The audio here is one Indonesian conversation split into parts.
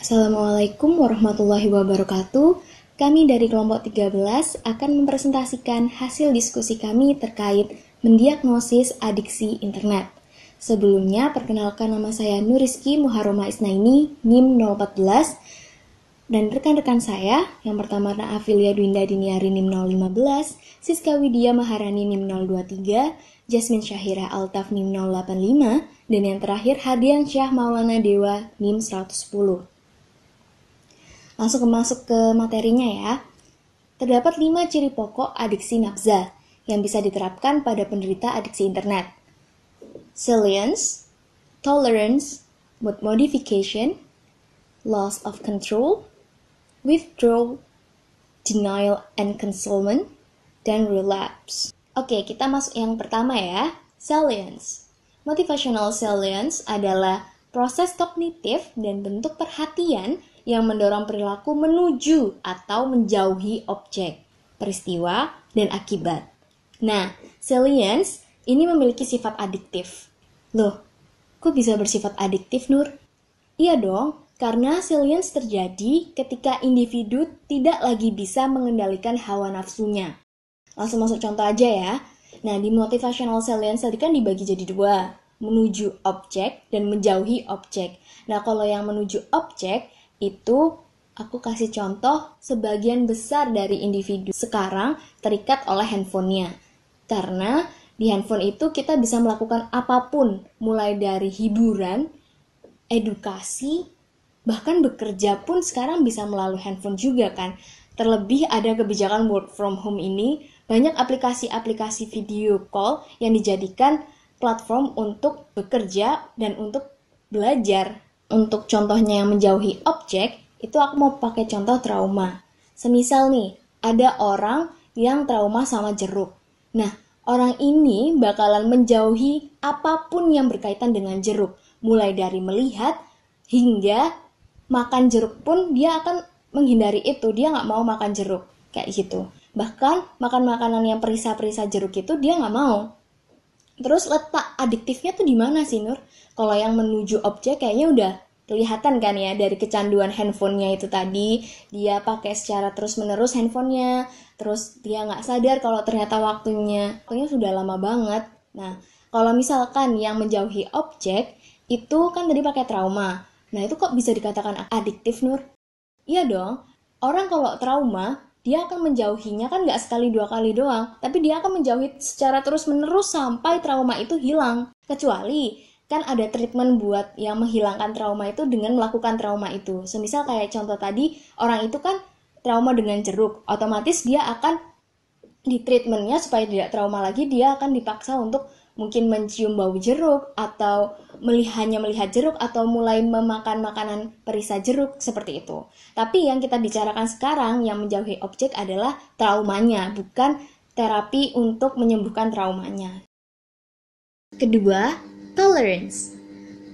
Assalamualaikum warahmatullahi wabarakatuh. Kami dari kelompok 13 akan mempresentasikan hasil diskusi kami terkait mendiagnosis adiksi internet. Sebelumnya, perkenalkan nama saya Nuriski Muharroma Isnaini, NIM 014, dan rekan-rekan saya, yang pertama Naafilia Dwinda Diniari NIM 015, Siska Widya Maharani NIM 023, Jasmine Syahira Altaf NIM 085, dan yang terakhir Hadian Syah Maulana Dewa NIM 110. Langsung masuk ke materinya ya. Terdapat 5 ciri pokok adiksi nafza yang bisa diterapkan pada penderita adiksi internet. Salience, tolerance, mood modification, loss of control, withdrawal, denial and concealment, dan relapse. Oke, kita masuk yang pertama ya, salience. Motivational salience adalah proses kognitif dan bentuk perhatian yang mendorong perilaku menuju atau menjauhi objek, peristiwa, dan akibat. Nah, salience ini memiliki sifat adiktif. Loh, kok bisa bersifat adiktif, Nur? Iya dong, karena salience terjadi ketika individu tidak lagi bisa mengendalikan hawa nafsunya. Langsung masuk contoh aja ya. Nah, di motivational salience tadi kan dibagi jadi 2, menuju objek dan menjauhi objek. Nah, kalau yang menuju objek, itu aku kasih contoh sebagian besar dari individu sekarang terikat oleh handphonenya. Karena di handphone itu kita bisa melakukan apapun, mulai dari hiburan, edukasi, bahkan bekerja pun sekarang bisa melalui handphone juga kan. Terlebih ada kebijakan work from home ini, banyak aplikasi-aplikasi video call yang dijadikan platform untuk bekerja dan untuk belajar. Untuk contohnya yang menjauhi objek, itu aku mau pakai contoh trauma. Semisal nih, ada orang yang trauma sama jeruk. Nah, orang ini bakalan menjauhi apapun yang berkaitan dengan jeruk. Mulai dari melihat hingga makan jeruk pun dia akan menghindari itu. Dia nggak mau makan jeruk, kayak gitu. Bahkan makan makanan yang perisa-perisa jeruk itu dia nggak mau. Terus letak adiktifnya tuh di mana sih, Nur? Kalau yang menuju objek kayaknya udah kelihatan kan ya dari kecanduan handphonenya itu tadi. Dia pakai secara terus-menerus handphonenya, terus dia nggak sadar kalau ternyata waktunya sudah lama banget. Nah, kalau misalkan yang menjauhi objek, itu kan tadi pakai trauma. Nah, itu kok bisa dikatakan adiktif, Nur? Iya dong, orang kalau trauma, dia akan menjauhinya kan nggak sekali 2 kali doang, tapi dia akan menjauhi secara terus-menerus sampai trauma itu hilang. Kecuali kan ada treatment buat yang menghilangkan trauma itu dengan melakukan trauma itu. Semisal kayak contoh tadi, orang itu kan trauma dengan jeruk, otomatis dia akan di treatmentnya supaya tidak trauma lagi, dia akan dipaksa untuk mungkin mencium bau jeruk, atau hanya melihat jeruk, atau mulai memakan makanan perisa jeruk, seperti itu. Tapi yang kita bicarakan sekarang, yang menjauhi objek adalah traumanya, bukan terapi untuk menyembuhkan traumanya. Kedua, tolerance.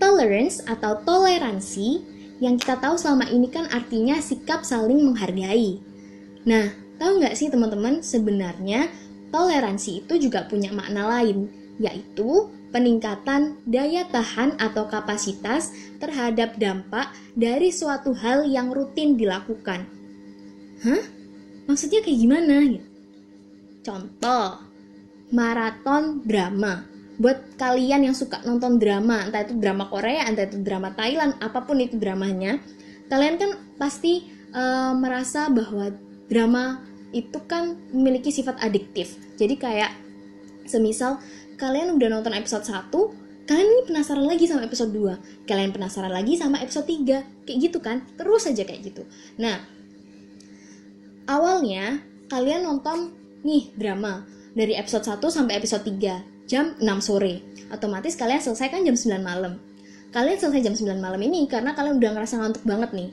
Tolerance atau toleransi yang kita tahu selama ini kan artinya sikap saling menghargai. Nah, tahu nggak sih teman-teman, sebenarnya toleransi itu juga punya makna lain, yaitu peningkatan daya tahan atau kapasitas terhadap dampak dari suatu hal yang rutin dilakukan. Hah? Maksudnya kayak gimana? Contoh, maraton drama. Buat kalian yang suka nonton drama, entah itu drama Korea, entah itu drama Thailand, apapun itu dramanya, kalian kan pasti merasa bahwa drama itu kan memiliki sifat adiktif. Jadi kayak semisal kalian udah nonton episode 1, kalian ini penasaran lagi sama episode 2, kalian penasaran lagi sama episode 3, kayak gitu kan, terus aja kayak gitu. Nah, awalnya kalian nonton nih drama dari episode 1 sampai episode 3 jam 6 sore, otomatis kalian selesai kan jam 9 malam. Kalian selesai jam 9 malam ini karena kalian udah ngerasa ngantuk banget nih.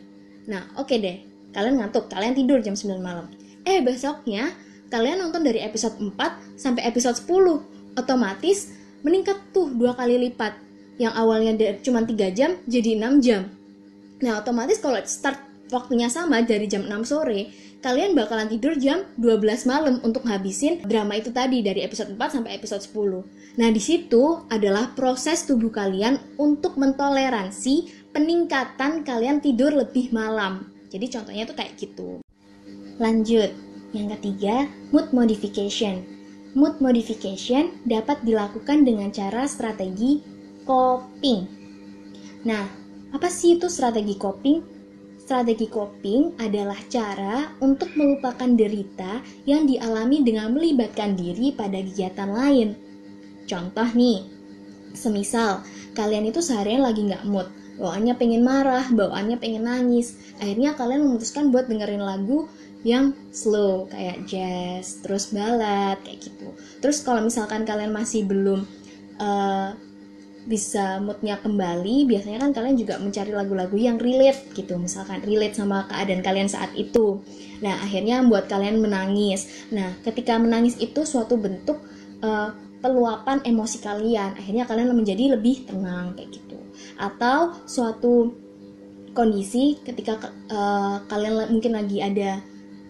Nah, oke deh, kalian ngantuk, kalian tidur jam 9 malam. Besoknya kalian nonton dari episode 4 sampai episode 10, otomatis meningkat tuh 2 kali lipat. Yang awalnya cuma 3 jam jadi 6 jam. Nah, otomatis kalau start waktunya sama dari jam 6 sore, kalian bakalan tidur jam 12 malam untuk ngabisin drama itu tadi dari episode 4 sampai episode 10. Nah, di situ adalah proses tubuh kalian untuk mentoleransi peningkatan kalian tidur lebih malam. Jadi contohnya tuh kayak gitu. Lanjut, yang ketiga, mood modification. Mood modification dapat dilakukan dengan cara strategi coping. Nah, apa sih itu strategi coping? Strategi coping adalah cara untuk melupakan derita yang dialami dengan melibatkan diri pada kegiatan lain. Contoh nih, semisal kalian itu seharian lagi nggak mood, bawaannya pengen marah, bawaannya pengen nangis. Akhirnya kalian memutuskan buat dengerin lagu yang slow, kayak jazz, terus ballad, kayak gitu. Terus kalau misalkan kalian masih belum bisa moodnya kembali, biasanya kan kalian juga mencari lagu-lagu yang relate gitu, misalkan relate sama keadaan kalian saat itu. Nah, akhirnya membuat kalian menangis. Nah, ketika menangis itu suatu bentuk peluapan emosi kalian, akhirnya kalian menjadi lebih tenang kayak gitu. Atau suatu kondisi ketika kalian mungkin lagi ada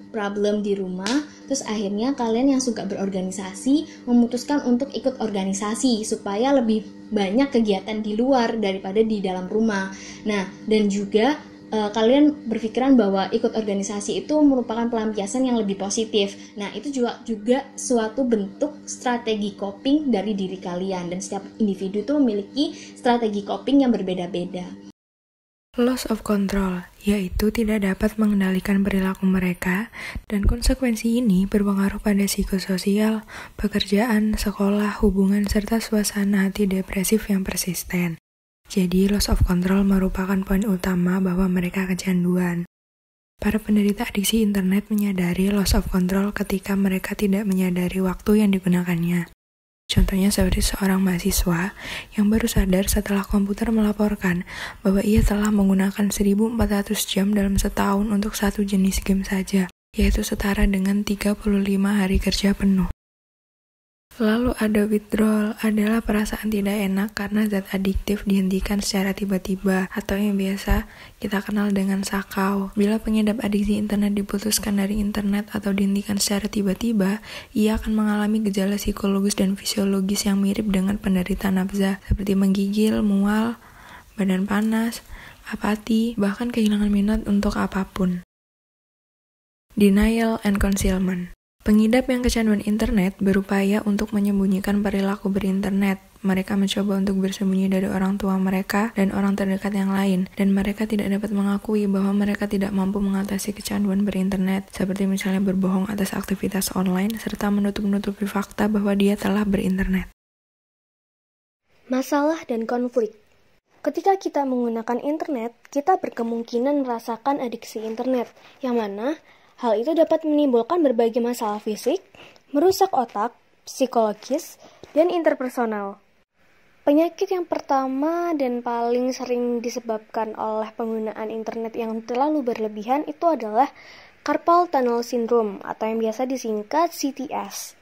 problem di rumah, terus akhirnya kalian yang suka berorganisasi memutuskan untuk ikut organisasi supaya lebih banyak kegiatan di luar daripada di dalam rumah. Nah, dan juga kalian berpikiran bahwa ikut organisasi itu merupakan pelampiasan yang lebih positif. Nah, itu juga suatu bentuk strategi coping dari diri kalian, dan setiap individu itu memiliki strategi coping yang berbeda-beda. Loss of control, yaitu tidak dapat mengendalikan perilaku mereka, dan konsekuensi ini berpengaruh pada psikososial, pekerjaan, sekolah, hubungan, serta suasana hati depresif yang persisten. Jadi, loss of control merupakan poin utama bahwa mereka kecanduan. Para penderita adiksi internet menyadari loss of control ketika mereka tidak menyadari waktu yang digunakannya. Contohnya seperti seorang mahasiswa yang baru sadar setelah komputer melaporkan bahwa ia telah menggunakan 1.400 jam dalam setahun untuk satu jenis game saja, yaitu setara dengan 35 hari kerja penuh. Lalu ada withdrawal, adalah perasaan tidak enak karena zat adiktif dihentikan secara tiba-tiba, atau yang biasa kita kenal dengan sakau. Bila pengidap adiksi internet diputuskan dari internet atau dihentikan secara tiba-tiba, ia akan mengalami gejala psikologis dan fisiologis yang mirip dengan penderita nafza, seperti menggigil, mual, badan panas, apati, bahkan kehilangan minat untuk apapun. Denial and concealment. Pengidap yang kecanduan internet berupaya untuk menyembunyikan perilaku berinternet. Mereka mencoba untuk bersembunyi dari orang tua mereka dan orang terdekat yang lain, dan mereka tidak dapat mengakui bahwa mereka tidak mampu mengatasi kecanduan berinternet, seperti misalnya berbohong atas aktivitas online, serta menutup-nutupi fakta bahwa dia telah berinternet. Masalah dan konflik. Ketika kita menggunakan internet, kita berkemungkinan merasakan adiksi internet, yang mana hal itu dapat menimbulkan berbagai masalah fisik, merusak otak, psikologis, dan interpersonal. Penyakit yang pertama dan paling sering disebabkan oleh penggunaan internet yang terlalu berlebihan itu adalah carpal tunnel syndrome atau yang biasa disingkat CTS.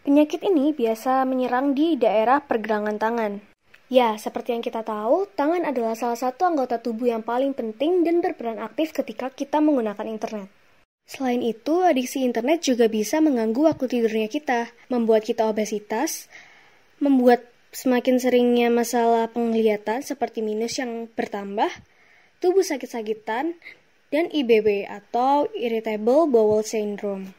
Penyakit ini biasa menyerang di daerah pergelangan tangan. Ya, seperti yang kita tahu, tangan adalah salah satu anggota tubuh yang paling penting dan berperan aktif ketika kita menggunakan internet. Selain itu, adiksi internet juga bisa mengganggu waktu tidurnya kita, membuat kita obesitas, membuat semakin seringnya masalah penglihatan seperti minus yang bertambah, tubuh sakit-sakitan, dan IBW atau Irritable Bowel Syndrome.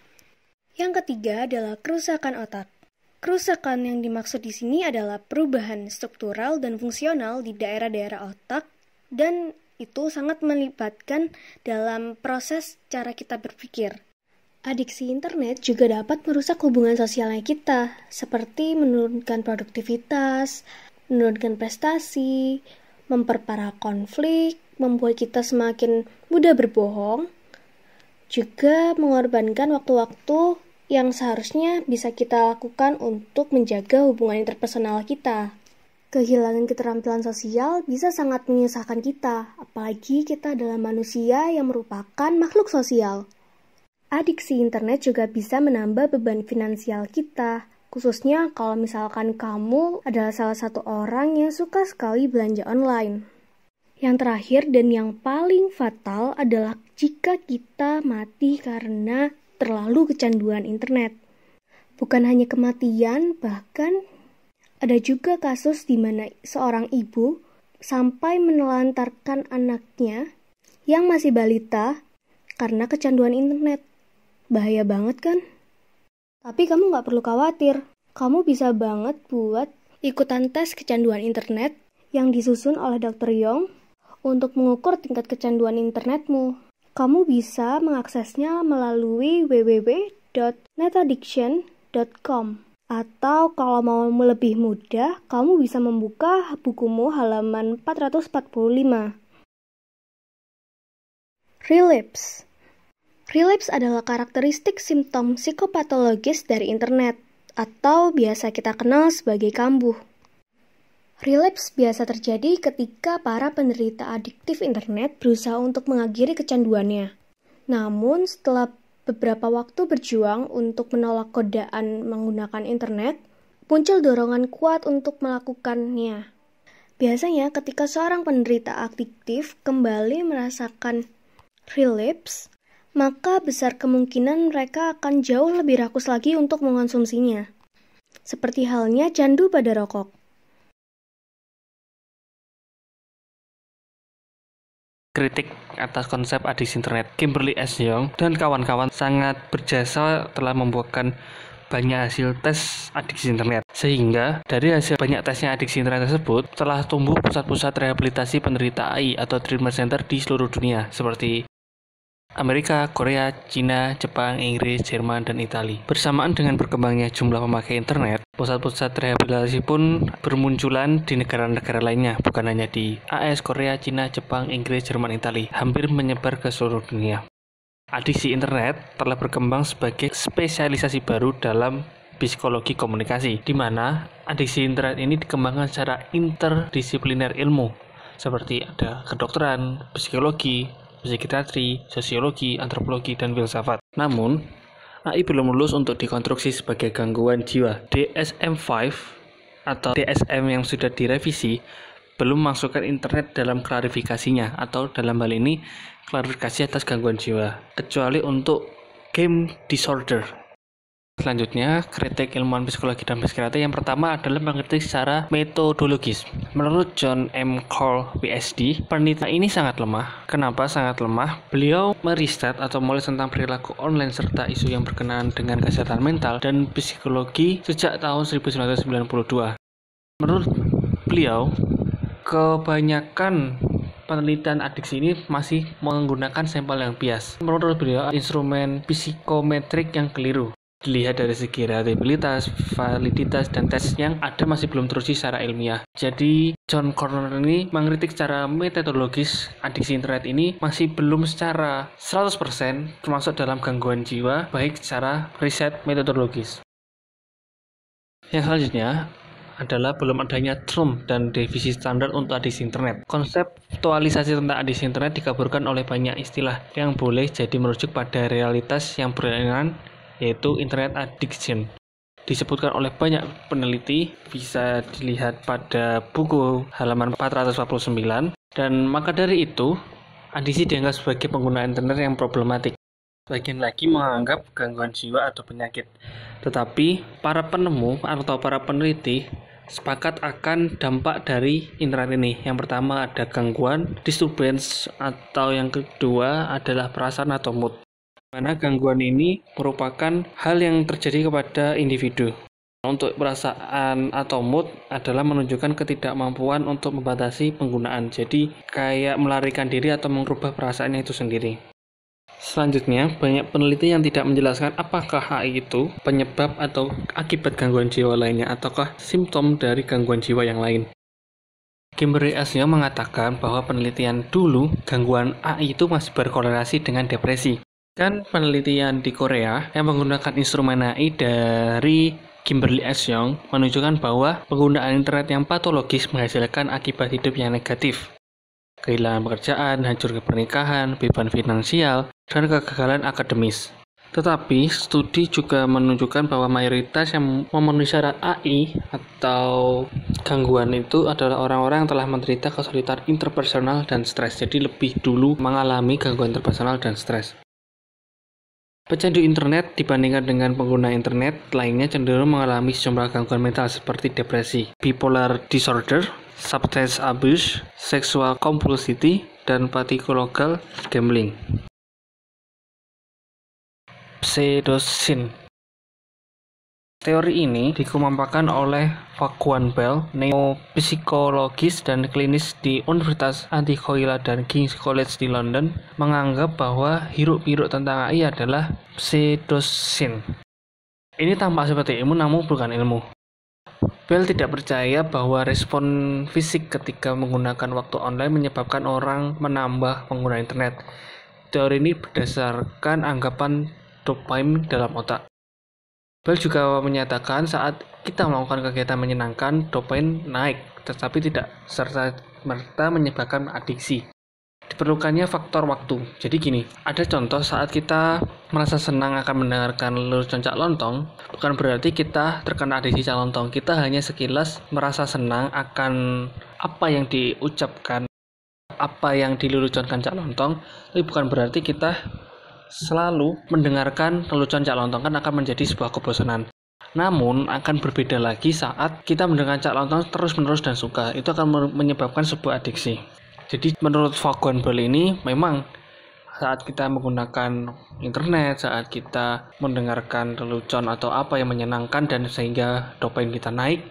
Yang ketiga adalah kerusakan otak. Kerusakan yang dimaksud di sini adalah perubahan struktural dan fungsional di daerah-daerah otak, dan itu sangat melibatkan dalam proses cara kita berpikir. Adiksi internet juga dapat merusak hubungan sosialnya kita, seperti menurunkan produktivitas, menurunkan prestasi, memperparah konflik, membuat kita semakin mudah berbohong, juga mengorbankan waktu-waktu yang seharusnya bisa kita lakukan untuk menjaga hubungan interpersonal kita. Kehilangan keterampilan sosial bisa sangat menyusahkan kita, apalagi kita adalah manusia yang merupakan makhluk sosial. Adiksi internet juga bisa menambah beban finansial kita, khususnya kalau misalkan kamu adalah salah satu orang yang suka sekali belanja online. Yang terakhir dan yang paling fatal adalah jika kita mati karena terlalu kecanduan internet. Bukan hanya kematian, bahkan ada juga kasus di mana seorang ibu sampai menelantarkan anaknya yang masih balita karena kecanduan internet. Bahaya banget kan? Tapi kamu nggak perlu khawatir. Kamu bisa banget buat ikutan tes kecanduan internet yang disusun oleh Dr. Yong untuk mengukur tingkat kecanduan internetmu. Kamu bisa mengaksesnya melalui www.netaddiction.com. Atau kalau mau lebih mudah, kamu bisa membuka bukumu halaman 445. Relapse. Relapse adalah karakteristik simptom psikopatologis dari internet, atau biasa kita kenal sebagai kambuh. Relapse biasa terjadi ketika para penderita adiktif internet berusaha untuk mengakhiri kecanduannya. Namun, setelah beberapa waktu berjuang untuk menolak godaan menggunakan internet, muncul dorongan kuat untuk melakukannya. Biasanya ketika seorang penderita adiktif kembali merasakan relapse, maka besar kemungkinan mereka akan jauh lebih rakus lagi untuk mengonsumsinya. Seperti halnya candu pada rokok. Kritik atas konsep adiksi internet. Kimberly S. Young dan kawan-kawan sangat berjasa telah membuatkan banyak hasil tes adiksi internet. Sehingga dari hasil banyak tesnya adiksi internet tersebut telah tumbuh pusat-pusat rehabilitasi penderita AI atau treatment center di seluruh dunia seperti Amerika, Korea, Cina, Jepang, Inggris, Jerman, dan Italia. Bersamaan dengan berkembangnya jumlah pemakai internet, pusat-pusat rehabilitasi pun bermunculan di negara-negara lainnya, bukan hanya di AS, Korea, Cina, Jepang, Inggris, Jerman, Italia, hampir menyebar ke seluruh dunia. Adiksi internet telah berkembang sebagai spesialisasi baru dalam psikologi komunikasi, di mana adiksi internet ini dikembangkan secara interdisipliner ilmu, seperti ada kedokteran, psikologi, psikiatri, sosiologi, antropologi, dan filsafat. Namun, AI belum lulus untuk dikonstruksi sebagai gangguan jiwa. DSM-5 atau DSM yang sudah direvisi belum masukkan internet dalam klarifikasinya, atau dalam hal ini klarifikasi atas gangguan jiwa, kecuali untuk game disorder. Selanjutnya, kritik ilmuwan psikologi dan psikiatri yang pertama adalah mengkritik secara metodologis. Menurut John M. Cole, PhD, penelitian ini sangat lemah. Kenapa sangat lemah? Beliau meriset atau menulis tentang perilaku online serta isu yang berkenaan dengan kesehatan mental dan psikologi sejak tahun 1992. Menurut beliau, kebanyakan penelitian adiksi ini masih menggunakan sampel yang bias. Menurut beliau, instrumen psikometrik yang keliru. Dilihat dari segi reliabilitas, validitas, dan tes yang ada masih belum teruji secara ilmiah. Jadi, John Corner ini mengkritik secara metodologis adiksi internet ini masih belum secara 100% termasuk dalam gangguan jiwa, baik secara riset metodologis. Yang selanjutnya adalah belum adanya term dan definisi standar untuk adiksi internet. Konseptualisasi tentang adiksi internet dikaburkan oleh banyak istilah yang boleh jadi merujuk pada realitas yang berlainan, yaitu internet addiction. Disebutkan oleh banyak peneliti, bisa dilihat pada buku halaman 449, dan maka dari itu, adiksi dianggap sebagai pengguna internet yang problematik. Bagian lagi menganggap gangguan jiwa atau penyakit. Tetapi, para penemu atau para peneliti sepakat akan dampak dari internet ini. Yang pertama ada gangguan, disturbance, atau yang kedua adalah perasaan atau mood. Mana gangguan ini merupakan hal yang terjadi kepada individu. Untuk perasaan atau mood adalah menunjukkan ketidakmampuan untuk membatasi penggunaan. Jadi kayak melarikan diri atau mengubah perasaannya itu sendiri. Selanjutnya, banyak peneliti yang tidak menjelaskan apakah AI itu penyebab atau akibat gangguan jiwa lainnya ataukah simptom dari gangguan jiwa yang lain. Kimberly S. Young mengatakan bahwa penelitian dulu gangguan AI itu masih berkorelasi dengan depresi. Kan penelitian di Korea yang menggunakan instrumen AI dari Kimberly S. Young menunjukkan bahwa penggunaan internet yang patologis menghasilkan akibat hidup yang negatif. Kehilangan pekerjaan, hancurnya pernikahan, beban finansial, dan kegagalan akademis. Tetapi, studi juga menunjukkan bahwa mayoritas yang memenuhi syarat AI atau gangguan itu adalah orang-orang yang telah menderita kesulitan interpersonal dan stres. Jadi lebih dulu mengalami gangguan interpersonal dan stres. Pecandu internet dibandingkan dengan pengguna internet lainnya cenderung mengalami sejumlah gangguan mental seperti depresi, bipolar disorder, substance abuse, sexual compulsivity, dan pathological gambling. Pseudoscience. Teori ini dikemukakan oleh Vaughan Bell, neopsikologis dan klinis di Universitas Antioquia dan King's College di London, menganggap bahwa hiruk-pikuk tentang AI adalah pseudoscience. Ini tampak seperti ilmu namun bukan ilmu. Bell tidak percaya bahwa respon fisik ketika menggunakan waktu online menyebabkan orang menambah pengguna internet. Teori ini berdasarkan anggapan dopamin dalam otak. Bell juga menyatakan saat kita melakukan kegiatan menyenangkan, dopamin naik, tetapi tidak serta-merta menyebabkan adiksi. Diperlukannya faktor waktu. Jadi gini, ada contoh saat kita merasa senang akan mendengarkan lelucon Cak Lontong, bukan berarti kita terkena adiksi Cak Lontong. Kita hanya sekilas merasa senang akan apa yang diucapkan, apa yang dileluconkan Cak Lontong, tapi bukan berarti kita selalu mendengarkan lelucon Cak Lontong, kan akan menjadi sebuah kebosanan. Namun akan berbeda lagi saat kita mendengar Cak Lontong terus-menerus dan suka. Itu akan menyebabkan sebuah adiksi. Jadi menurut Vaughan Bell ini memang saat kita menggunakan internet, saat kita mendengarkan lelucon atau apa yang menyenangkan dan sehingga dopamin kita naik,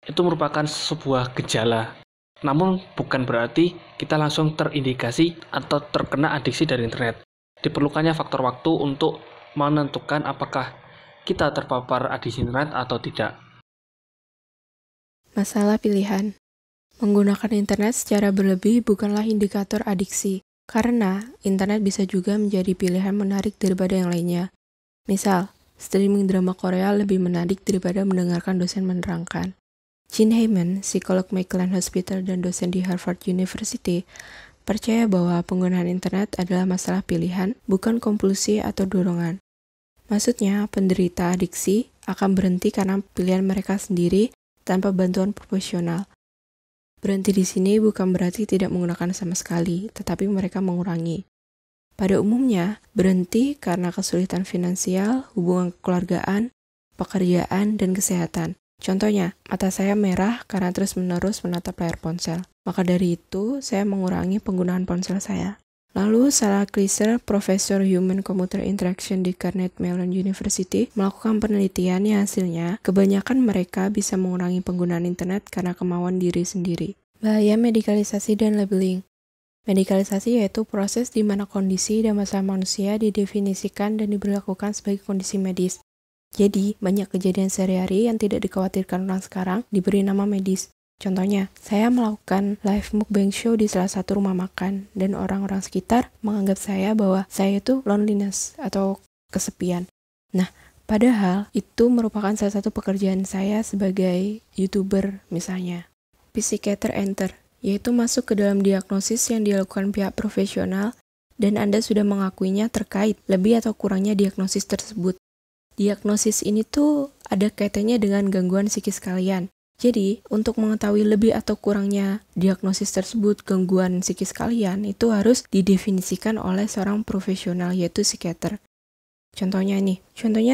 itu merupakan sebuah gejala. Namun bukan berarti kita langsung terindikasi atau terkena adiksi dari internet. Diperlukannya faktor waktu untuk menentukan apakah kita terpapar adiksi internet atau tidak. Masalah pilihan. Menggunakan internet secara berlebih bukanlah indikator adiksi, karena internet bisa juga menjadi pilihan menarik daripada yang lainnya. Misal, streaming drama Korea lebih menarik daripada mendengarkan dosen menerangkan. Gene Hamann, psikolog Maitland Hospital dan dosen di Harvard University, percaya bahwa penggunaan internet adalah masalah pilihan, bukan kompulsi atau dorongan. Maksudnya, penderita adiksi akan berhenti karena pilihan mereka sendiri tanpa bantuan profesional. Berhenti di sini bukan berarti tidak menggunakan sama sekali, tetapi mereka mengurangi. Pada umumnya, berhenti karena kesulitan finansial, hubungan kekeluargaan, pekerjaan, dan kesehatan. Contohnya, mata saya merah karena terus-menerus menatap layar ponsel. Maka dari itu, saya mengurangi penggunaan ponsel saya. Lalu, Sarah Kleiser, Profesor Human Computer Interaction di Carnegie Mellon University, melakukan penelitian yang hasilnya kebanyakan mereka bisa mengurangi penggunaan internet karena kemauan diri sendiri. Bahaya medikalisasi dan labeling. Medikalisasi yaitu proses di mana kondisi dan masalah manusia didefinisikan dan diberlakukan sebagai kondisi medis. Jadi, banyak kejadian sehari-hari yang tidak dikhawatirkan orang sekarang diberi nama medis. Contohnya, saya melakukan live mukbang show di salah satu rumah makan, dan orang-orang sekitar menganggap saya bahwa saya itu loneliness atau kesepian. Nah, padahal itu merupakan salah satu pekerjaan saya sebagai YouTuber misalnya. Psychiater enter, yaitu masuk ke dalam diagnosis yang dilakukan pihak profesional, dan Anda sudah mengakuinya terkait lebih atau kurangnya diagnosis tersebut. Diagnosis ini tuh ada kaitannya dengan gangguan psikis kalian. Jadi, untuk mengetahui lebih atau kurangnya diagnosis tersebut, gangguan psikis kalian itu harus didefinisikan oleh seorang profesional, yaitu psikiater. Contohnya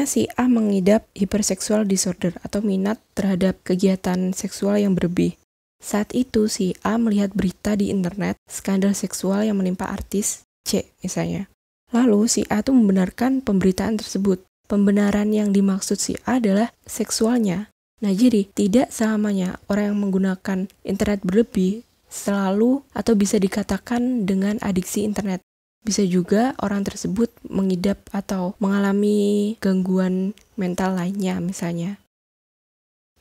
si A mengidap hypersexual disorder atau minat terhadap kegiatan seksual yang berlebih. Saat itu si A melihat berita di internet, skandal seksual yang menimpa artis C misalnya. Lalu si A tuh membenarkan pemberitaan tersebut. Pembenaran yang dimaksud si A adalah seksualnya. Nah, jadi tidak selamanya orang yang menggunakan internet berlebih selalu atau bisa dikatakan dengan adiksi internet. Bisa juga orang tersebut mengidap atau mengalami gangguan mental lainnya misalnya.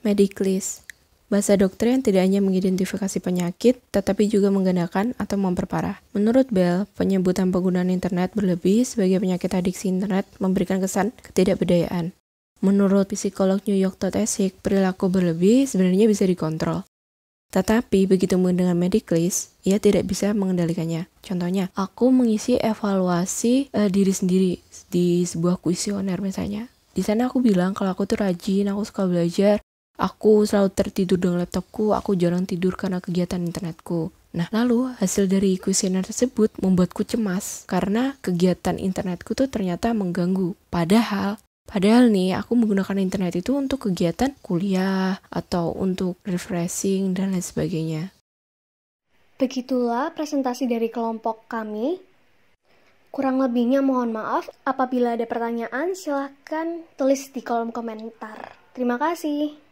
Mediclist, bahasa dokter yang tidak hanya mengidentifikasi penyakit, tetapi juga menggandakan atau memperparah. Menurut Bell, penyebutan penggunaan internet berlebih sebagai penyakit adiksi internet memberikan kesan ketidakberdayaan. Menurut psikolog New York Todd Esick, perilaku berlebih sebenarnya bisa dikontrol. Tetapi begitu mendengar mediclist, ia tidak bisa mengendalikannya. Contohnya, aku mengisi evaluasi diri sendiri di sebuah kuesioner misalnya. Di sana aku bilang kalau aku tuh rajin, aku suka belajar, aku selalu tertidur dengan laptopku, aku jarang tidur karena kegiatan internetku. Nah, lalu hasil dari kuesioner tersebut membuatku cemas karena kegiatan internetku tuh ternyata mengganggu. Padahal Padahal nih, aku menggunakan internet itu untuk kegiatan kuliah atau untuk refreshing dan lain sebagainya. Begitulah presentasi dari kelompok kami. Kurang lebihnya mohon maaf. Apabila ada pertanyaan, silahkan tulis di kolom komentar. Terima kasih.